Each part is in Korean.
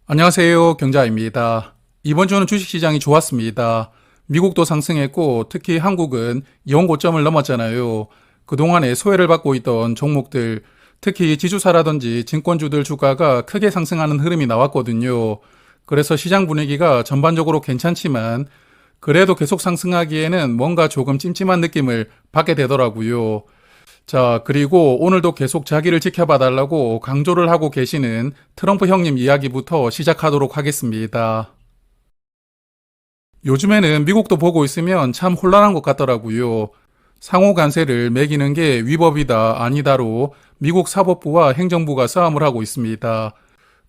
안녕하세요. 경자입니다. 이번 주는 주식시장이 좋았습니다. 미국도 상승했고 특히 한국은 영 고점을 넘었잖아요. 그동안에 소외를 받고 있던 종목들, 특히 지주사라든지 증권주들 주가가 크게 상승하는 흐름이 나왔거든요. 그래서 시장 분위기가 전반적으로 괜찮지만 그래도 계속 상승하기에는 뭔가 조금 찜찜한 느낌을 받게 되더라고요. 자, 그리고 오늘도 계속 자기를 지켜봐 달라고 강조를 하고 계시는 트럼프 형님 이야기부터 시작하도록 하겠습니다. 요즘에는 미국도 보고 있으면 참 혼란한 것 같더라고요. 상호 관세를 매기는 게 위법이다, 아니다로 미국 사법부와 행정부가 싸움을 하고 있습니다.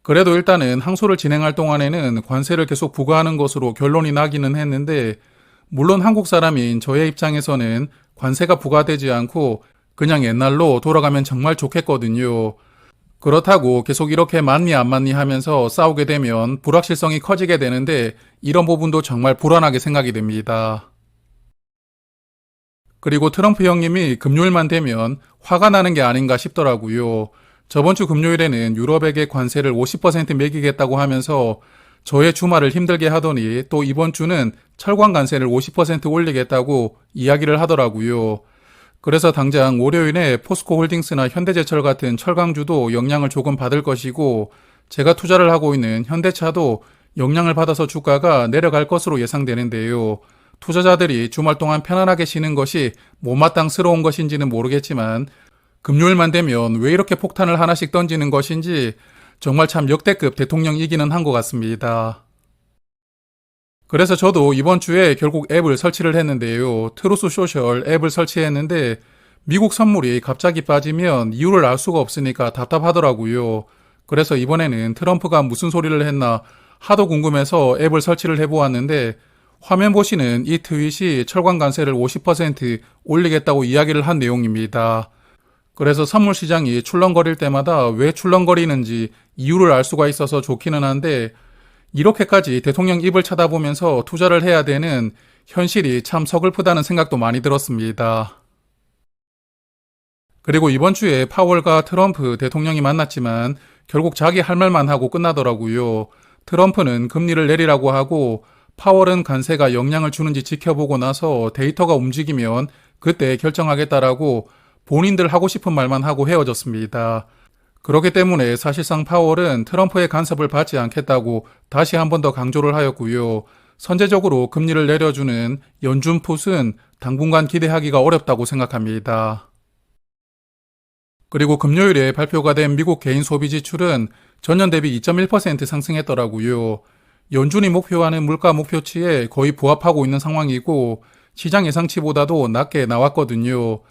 그래도 일단은 항소를 진행할 동안에는 관세를 계속 부과하는 것으로 결론이 나기는 했는데, 물론 한국 사람인 저의 입장에서는 관세가 부과되지 않고 그냥 옛날로 돌아가면 정말 좋겠거든요. 그렇다고 계속 이렇게 맞니 안 맞니 하면서 싸우게 되면 불확실성이 커지게 되는데 이런 부분도 정말 불안하게 생각이 됩니다. 그리고 트럼프 형님이 금요일만 되면 화가 나는 게 아닌가 싶더라고요. 저번 주 금요일에는 유럽에게 관세를 50% 매기겠다고 하면서 저의 주말을 힘들게 하더니 또 이번 주는 철강 관세를 50% 올리겠다고 이야기를 하더라고요. 그래서 당장 월요일에 포스코 홀딩스나 현대제철 같은 철강주도 영향을 조금 받을 것이고, 제가 투자를 하고 있는 현대차도 영향을 받아서 주가가 내려갈 것으로 예상되는데요. 투자자들이 주말 동안 편안하게 쉬는 것이 못마땅스러운 것인지는 모르겠지만 금요일만 되면 왜 이렇게 폭탄을 하나씩 던지는 것인지 정말 참 역대급 대통령이기는 한 것 같습니다. 그래서 저도 이번 주에 결국 앱을 설치를 했는데요. 트루스 소셜 앱을 설치했는데 미국 선물이 갑자기 빠지면 이유를 알 수가 없으니까 답답하더라고요. 그래서 이번에는 트럼프가 무슨 소리를 했나 하도 궁금해서 앱을 설치를 해보았는데, 화면 보시는 이 트윗이 철강 관세를 50% 올리겠다고 이야기를 한 내용입니다. 그래서 선물 시장이 출렁거릴 때마다 왜 출렁거리는지 이유를 알 수가 있어서 좋기는 한데, 이렇게까지 대통령 입을 쳐다보면서 투자를 해야 되는 현실이 참 서글프다는 생각도 많이 들었습니다. 그리고 이번 주에 파월과 트럼프 대통령이 만났지만 결국 자기 할 말만 하고 끝나더라고요. 트럼프는 금리를 내리라고 하고 파월은 관세가 영향을 주는지 지켜보고 나서 데이터가 움직이면 그때 결정하겠다라고 본인들 하고 싶은 말만 하고 헤어졌습니다. 그렇기 때문에 사실상 파월은 트럼프의 간섭을 받지 않겠다고 다시 한 번 더 강조를 하였고요. 선제적으로 금리를 내려주는 연준 풋은 당분간 기대하기가 어렵다고 생각합니다. 그리고 금요일에 발표가 된 미국 개인 소비 지출은 전년 대비 2.1% 상승했더라고요. 연준이 목표하는 물가 목표치에 거의 부합하고 있는 상황이고 시장 예상치보다도 낮게 나왔거든요.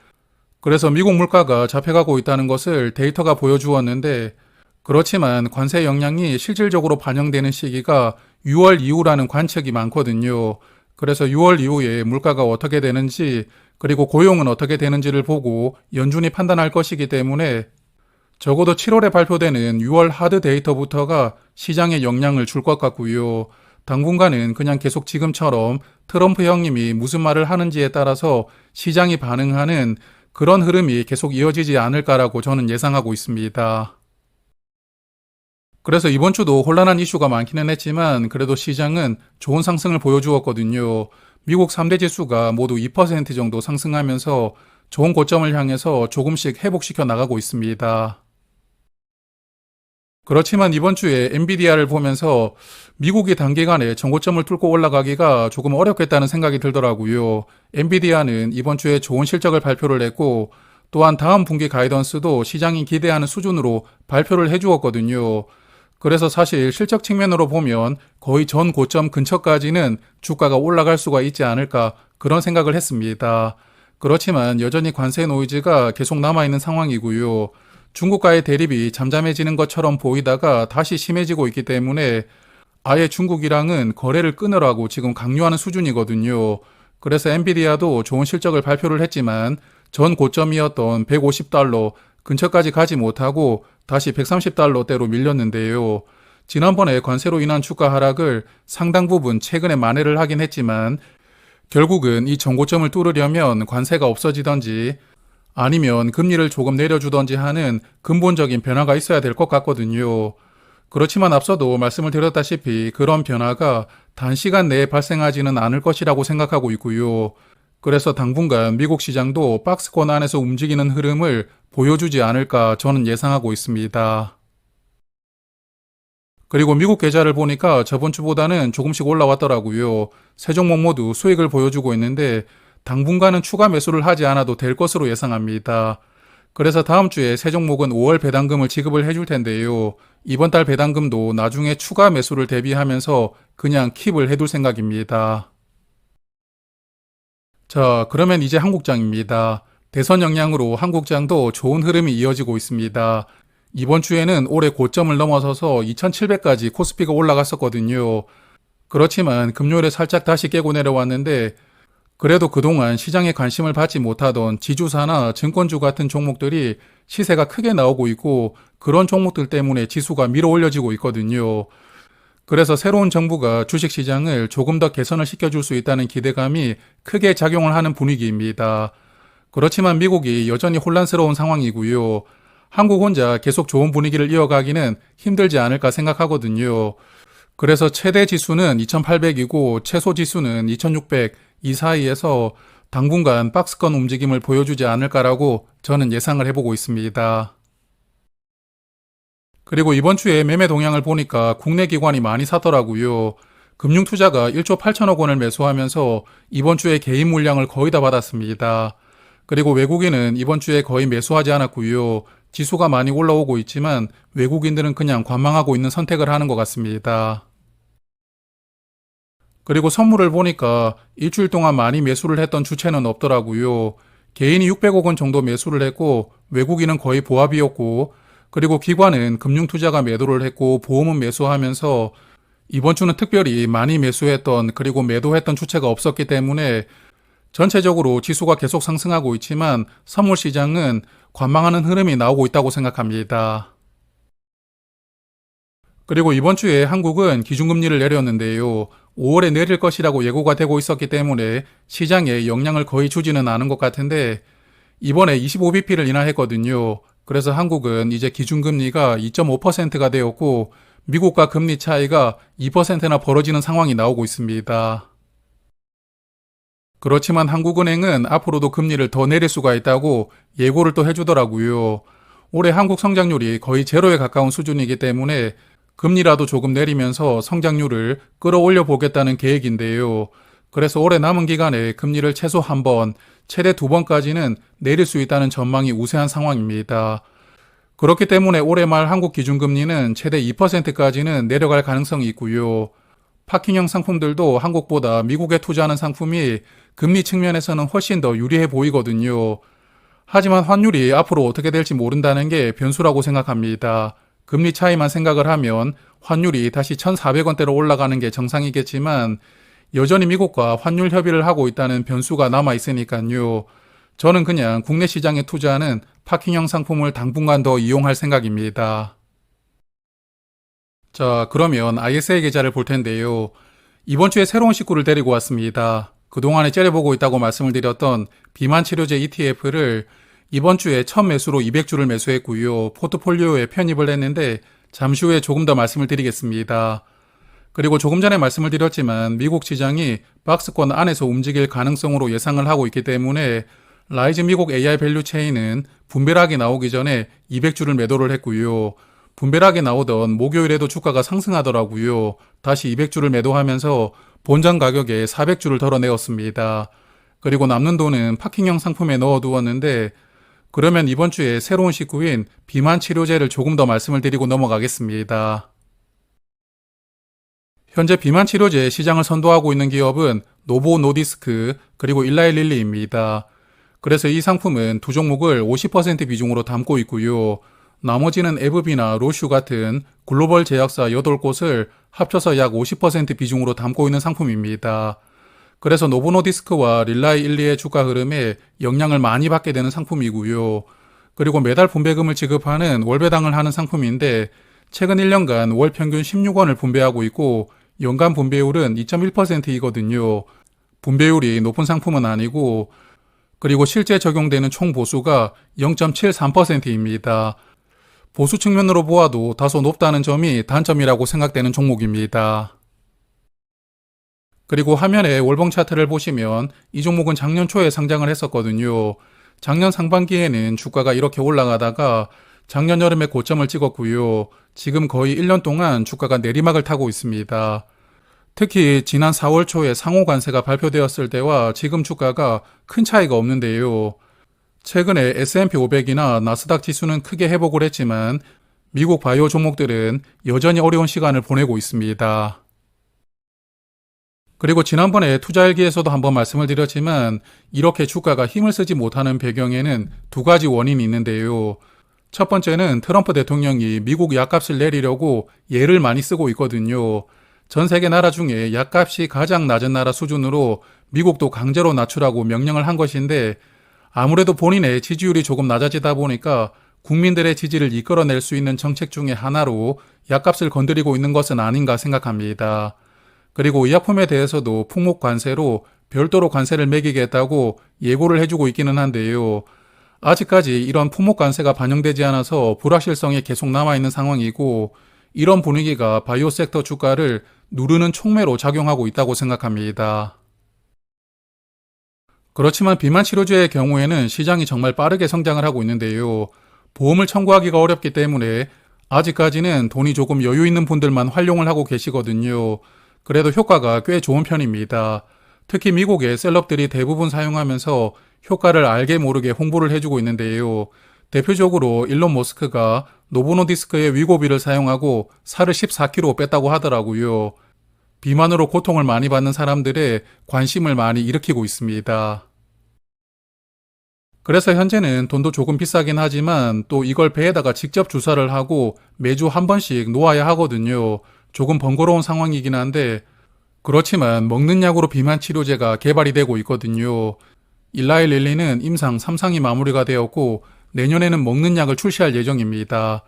그래서 미국 물가가 잡혀가고 있다는 것을 데이터가 보여주었는데, 그렇지만 관세 영향이 실질적으로 반영되는 시기가 6월 이후라는 관측이 많거든요. 그래서 6월 이후에 물가가 어떻게 되는지, 그리고 고용은 어떻게 되는지를 보고 연준이 판단할 것이기 때문에 적어도 7월에 발표되는 6월 하드 데이터부터가 시장에 영향을 줄 것 같고요. 당분간은 그냥 계속 지금처럼 트럼프 형님이 무슨 말을 하는지에 따라서 시장이 반응하는 그런 흐름이 계속 이어지지 않을까라고 저는 예상하고 있습니다. 그래서 이번 주도 혼란한 이슈가 많기는 했지만 그래도 시장은 좋은 상승을 보여주었거든요. 미국 3대 지수가 모두 2% 정도 상승하면서 좋은 고점을 향해서 조금씩 회복시켜 나가고 있습니다. 그렇지만 이번 주에 엔비디아를 보면서 미국이 단기간에 전고점을 뚫고 올라가기가 조금 어렵겠다는 생각이 들더라고요. 엔비디아는 이번 주에 좋은 실적을 발표를 했고 또한 다음 분기 가이던스도 시장이 기대하는 수준으로 발표를 해주었거든요. 그래서 사실 실적 측면으로 보면 거의 전 고점 근처까지는 주가가 올라갈 수가 있지 않을까 그런 생각을 했습니다. 그렇지만 여전히 관세 노이즈가 계속 남아있는 상황이고요. 중국과의 대립이 잠잠해지는 것처럼 보이다가 다시 심해지고 있기 때문에 아예 중국이랑은 거래를 끊으라고 지금 강요하는 수준이거든요. 그래서 엔비디아도 좋은 실적을 발표를 했지만 전 고점이었던 150달러 근처까지 가지 못하고 다시 130달러대로 밀렸는데요. 지난번에 관세로 인한 주가 하락을 상당 부분 최근에 만회를 하긴 했지만 결국은 이 전고점을 뚫으려면 관세가 없어지던지 아니면 금리를 조금 내려주던지 하는 근본적인 변화가 있어야 될 것 같거든요. 그렇지만 앞서도 말씀을 드렸다시피 그런 변화가 단시간 내에 발생하지는 않을 것이라고 생각하고 있고요. 그래서 당분간 미국 시장도 박스권 안에서 움직이는 흐름을 보여주지 않을까 저는 예상하고 있습니다. 그리고 미국 계좌를 보니까 저번 주보다는 조금씩 올라왔더라고요. 세 종목 모두 수익을 보여주고 있는데 당분간은 추가 매수를 하지 않아도 될 것으로 예상합니다. 그래서 다음 주에 세 종목은 5월 배당금을 지급을 해줄 텐데요. 이번 달 배당금도 나중에 추가 매수를 대비하면서 그냥 킵을 해둘 생각입니다. 자, 그러면 이제 한국장입니다. 대선 영향으로 한국장도 좋은 흐름이 이어지고 있습니다. 이번 주에는 올해 고점을 넘어서서 2700까지 코스피가 올라갔었거든요. 그렇지만 금요일에 살짝 다시 깨고 내려왔는데 그래도 그동안 시장에 관심을 받지 못하던 지주사나 증권주 같은 종목들이 시세가 크게 나오고 있고 그런 종목들 때문에 지수가 밀어 올려지고 있거든요. 그래서 새로운 정부가 주식시장을 조금 더 개선을 시켜줄 수 있다는 기대감이 크게 작용을 하는 분위기입니다. 그렇지만 미국이 여전히 혼란스러운 상황이고요. 한국 혼자 계속 좋은 분위기를 이어가기는 힘들지 않을까 생각하거든요. 그래서 최대 지수는 2800이고 최소 지수는 2600 이 사이에서 당분간 박스권 움직임을 보여주지 않을까라고 저는 예상을 해보고 있습니다. 그리고 이번 주에 매매 동향을 보니까 국내 기관이 많이 사더라고요. 금융투자가 1조 8천억 원을 매수하면서 이번 주에 개인 물량을 거의 다 받았습니다. 그리고 외국인은 이번 주에 거의 매수하지 않았고요. 지수가 많이 올라오고 있지만 외국인들은 그냥 관망하고 있는 선택을 하는 것 같습니다. 그리고 선물을 보니까 일주일 동안 많이 매수를 했던 주체는 없더라고요. 개인이 600억 원 정도 매수를 했고 외국인은 거의 보합이었고 그리고 기관은 금융투자가 매도를 했고 보험은 매수하면서 이번 주는 특별히 많이 매수했던 그리고 매도했던 주체가 없었기 때문에 전체적으로 지수가 계속 상승하고 있지만 선물 시장은 관망하는 흐름이 나오고 있다고 생각합니다. 그리고 이번 주에 한국은 기준금리를 내렸는데요. 5월에 내릴 것이라고 예고가 되고 있었기 때문에 시장에 영향을 거의 주지는 않은 것 같은데 이번에 25bp를 인하했거든요. 그래서 한국은 이제 기준금리가 2.5%가 되었고 미국과 금리 차이가 2%나 벌어지는 상황이 나오고 있습니다. 그렇지만 한국은행은 앞으로도 금리를 더 내릴 수가 있다고 예고를 또 해주더라고요. 올해 한국 성장률이 거의 제로에 가까운 수준이기 때문에 금리라도 조금 내리면서 성장률을 끌어올려 보겠다는 계획인데요. 그래서 올해 남은 기간에 금리를 최소 한 번, 최대 두 번까지는 내릴 수 있다는 전망이 우세한 상황입니다. 그렇기 때문에 올해 말 한국 기준금리는 최대 2%까지는 내려갈 가능성이 있고요. 파킹형 상품들도 한국보다 미국에 투자하는 상품이 금리 측면에서는 훨씬 더 유리해 보이거든요. 하지만 환율이 앞으로 어떻게 될지 모른다는 게 변수라고 생각합니다. 금리 차이만 생각을 하면 환율이 다시 1,400원대로 올라가는 게 정상이겠지만 여전히 미국과 환율 협의를 하고 있다는 변수가 남아 있으니까요. 저는 그냥 국내 시장에 투자하는 파킹형 상품을 당분간 더 이용할 생각입니다. 자, 그러면 ISA 계좌를 볼 텐데요. 이번 주에 새로운 식구를 데리고 왔습니다. 그동안에 째려보고 있다고 말씀을 드렸던 비만 치료제 ETF를 이번 주에 첫 매수로 200주를 매수했고요. 포트폴리오에 편입을 했는데 잠시 후에 조금 더 말씀을 드리겠습니다. 그리고 조금 전에 말씀을 드렸지만 미국 시장이 박스권 안에서 움직일 가능성으로 예상을 하고 있기 때문에 라이즈 미국 AI 밸류 체인은 분배락이 나오기 전에 200주를 매도를 했고요. 분배락이 나오던 목요일에도 주가가 상승하더라고요. 다시 200주를 매도하면서 본전 가격에 400주를 덜어내었습니다. 그리고 남는 돈은 파킹형 상품에 넣어두었는데 그러면 이번 주에 새로운 식구인 비만 치료제를 조금 더 말씀을 드리고 넘어가겠습니다. 현재 비만 치료제 시장을 선도하고 있는 기업은 노보 노디스크 그리고 일라이릴리입니다. 그래서 이 상품은 두 종목을 50% 비중으로 담고 있고요. 나머지는 에브비나 로슈 같은 글로벌 제약사 8곳을 합쳐서 약 50% 비중으로 담고 있는 상품입니다. 그래서 노보노디스크와 릴라이일리의 주가 흐름에 영향을 많이 받게 되는 상품이고요. 그리고 매달 분배금을 지급하는 월배당을 하는 상품인데 최근 1년간 월 평균 16원을 분배하고 있고 연간 분배율은 2.1%이거든요. 분배율이 높은 상품은 아니고 그리고 실제 적용되는 총 보수가 0.73%입니다. 보수 측면으로 보아도 다소 높다는 점이 단점이라고 생각되는 종목입니다. 그리고 화면에 월봉 차트를 보시면 이 종목은 작년 초에 상장을 했었거든요. 작년 상반기에는 주가가 이렇게 올라가다가 작년 여름에 고점을 찍었고요. 지금 거의 1년 동안 주가가 내리막을 타고 있습니다. 특히 지난 4월 초에 상호 관세가 발표되었을 때와 지금 주가가 큰 차이가 없는데요. 최근에 S&P 500이나 나스닥 지수는 크게 회복을 했지만 미국 바이오 종목들은 여전히 어려운 시간을 보내고 있습니다. 그리고 지난번에 투자일기에서도 한번 말씀을 드렸지만 이렇게 주가가 힘을 쓰지 못하는 배경에는 두 가지 원인이 있는데요. 첫 번째는 트럼프 대통령이 미국 약값을 내리려고 예를 많이 쓰고 있거든요. 전 세계 나라 중에 약값이 가장 낮은 나라 수준으로 미국도 강제로 낮추라고 명령을 한 것인데 아무래도 본인의 지지율이 조금 낮아지다 보니까 국민들의 지지를 이끌어낼 수 있는 정책 중에 하나로 약값을 건드리고 있는 것은 아닌가 생각합니다. 그리고 의약품에 대해서도 품목 관세로 별도로 관세를 매기겠다고 예고를 해주고 있기는 한데요. 아직까지 이런 품목 관세가 반영되지 않아서 불확실성이 계속 남아있는 상황이고 이런 분위기가 바이오 섹터 주가를 누르는 촉매로 작용하고 있다고 생각합니다. 그렇지만 비만 치료제의 경우에는 시장이 정말 빠르게 성장을 하고 있는데요. 보험을 청구하기가 어렵기 때문에 아직까지는 돈이 조금 여유 있는 분들만 활용을 하고 계시거든요. 그래도 효과가 꽤 좋은 편입니다. 특히 미국의 셀럽들이 대부분 사용하면서 효과를 알게 모르게 홍보를 해주고 있는데요. 대표적으로 일론 머스크가 노보노디스크의 위고비를 사용하고 살을 14kg 뺐다고 하더라고요. 비만으로 고통을 많이 받는 사람들의 관심을 많이 일으키고 있습니다. 그래서 현재는 돈도 조금 비싸긴 하지만 또 이걸 배에다가 직접 주사를 하고 매주 한 번씩 놓아야 하거든요. 조금 번거로운 상황이긴 한데 그렇지만 먹는 약으로 비만 치료제가 개발이 되고 있거든요. 일라이 릴리는 임상 3상이 마무리가 되었고 내년에는 먹는 약을 출시할 예정입니다.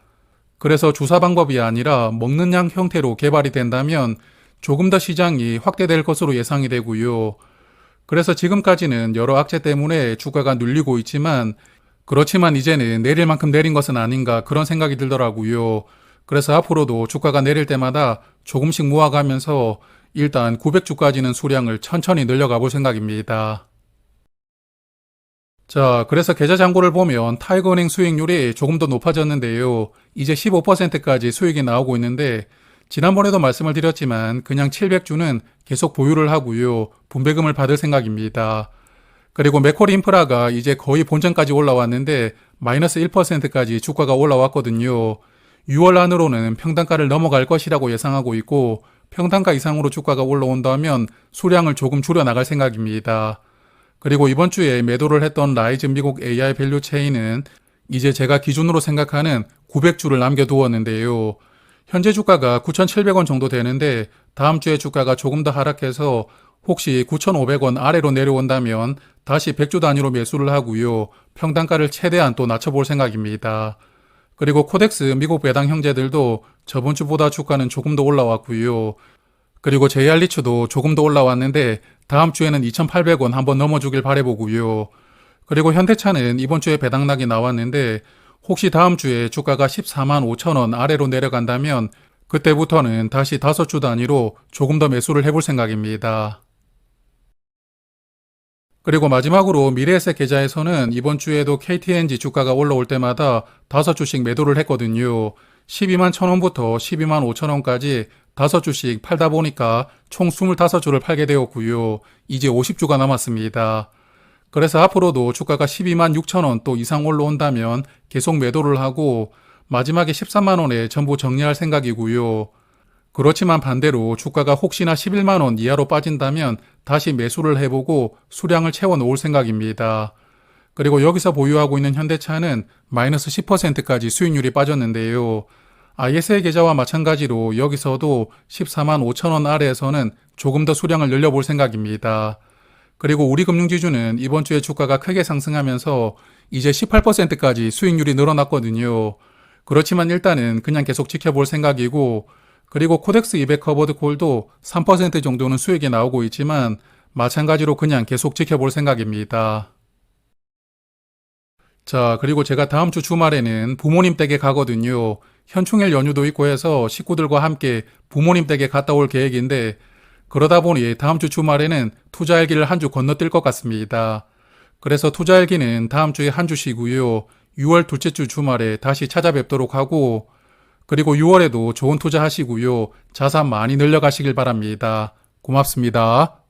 그래서 주사 방법이 아니라 먹는 약 형태로 개발이 된다면 조금 더 시장이 확대될 것으로 예상이 되고요. 그래서 지금까지는 여러 악재 때문에 주가가 눌리고 있지만 그렇지만 이제는 내릴 만큼 내린 것은 아닌가 그런 생각이 들더라고요. 그래서 앞으로도 주가가 내릴 때마다 조금씩 모아가면서 일단 900주까지는 수량을 천천히 늘려가 볼 생각입니다. 자, 그래서 계좌 잔고를 보면 타이거은행 수익률이 조금 더 높아졌는데요. 이제 15%까지 수익이 나오고 있는데 지난번에도 말씀을 드렸지만 그냥 700주는 계속 보유를 하고요. 분배금을 받을 생각입니다. 그리고 맥쿼리 인프라가 이제 거의 본전까지 올라왔는데 마이너스 1%까지 주가가 올라왔거든요. 6월 안으로는 평단가를 넘어갈 것이라고 예상하고 있고 평단가 이상으로 주가가 올라온다면 수량을 조금 줄여나갈 생각입니다. 그리고 이번 주에 매도를 했던 라이즈 미국 AI 밸류 체인은 이제 제가 기준으로 생각하는 900주를 남겨두었는데요. 현재 주가가 9,700원 정도 되는데 다음 주에 주가가 조금 더 하락해서 혹시 9,500원 아래로 내려온다면 다시 100주 단위로 매수를 하고요. 평단가를 최대한 또 낮춰볼 생각입니다. 그리고 코덱스 미국 배당 형제들도 저번 주보다 주가는 조금 더 올라왔고요. 그리고 JR리츠도 조금 더 올라왔는데 다음 주에는 2,800원 한번 넘어주길 바라보고요. 그리고 현대차는 이번 주에 배당락이 나왔는데 혹시 다음 주에 주가가 14만 5천원 아래로 내려간다면 그때부터는 다시 5주 단위로 조금 더 매수를 해볼 생각입니다. 그리고 마지막으로 미래에셋 계좌에서는 이번 주에도 KTNG 주가가 올라올 때마다 5주씩 매도를 했거든요. 12만 1,000원부터 12만 5천원까지 5주씩 팔다 보니까 총 25주를 팔게 되었고요. 이제 50주가 남았습니다. 그래서 앞으로도 주가가 12만 6천원 또 이상 올라온다면 계속 매도를 하고 마지막에 13만 원에 전부 정리할 생각이고요. 그렇지만 반대로 주가가 혹시나 11만 원 이하로 빠진다면 다시 매수를 해보고 수량을 채워 놓을 생각입니다. 그리고 여기서 보유하고 있는 현대차는 마이너스 10%까지 수익률이 빠졌는데요. ISA 계좌와 마찬가지로 여기서도 14만 5천 원 아래에서는 조금 더 수량을 늘려볼 생각입니다. 그리고 우리 금융지주는 이번 주에 주가가 크게 상승하면서 이제 18%까지 수익률이 늘어났거든요. 그렇지만 일단은 그냥 계속 지켜볼 생각이고 그리고 코덱스 200 커버드 콜도 3% 정도는 수익이 나오고 있지만 마찬가지로 그냥 계속 지켜볼 생각입니다. 자, 그리고 제가 다음 주 주말에는 부모님 댁에 가거든요. 현충일 연휴도 있고 해서 식구들과 함께 부모님 댁에 갔다 올 계획인데 그러다 보니 다음 주 주말에는 투자일기를 한 주 건너뛸 것 같습니다. 그래서 투자일기는 다음 주에 한 주 쉬고요. 6월 둘째 주 주말에 다시 찾아뵙도록 하고 그리고 6월에도 좋은 투자 하시고요. 자산 많이 늘려가시길 바랍니다. 고맙습니다.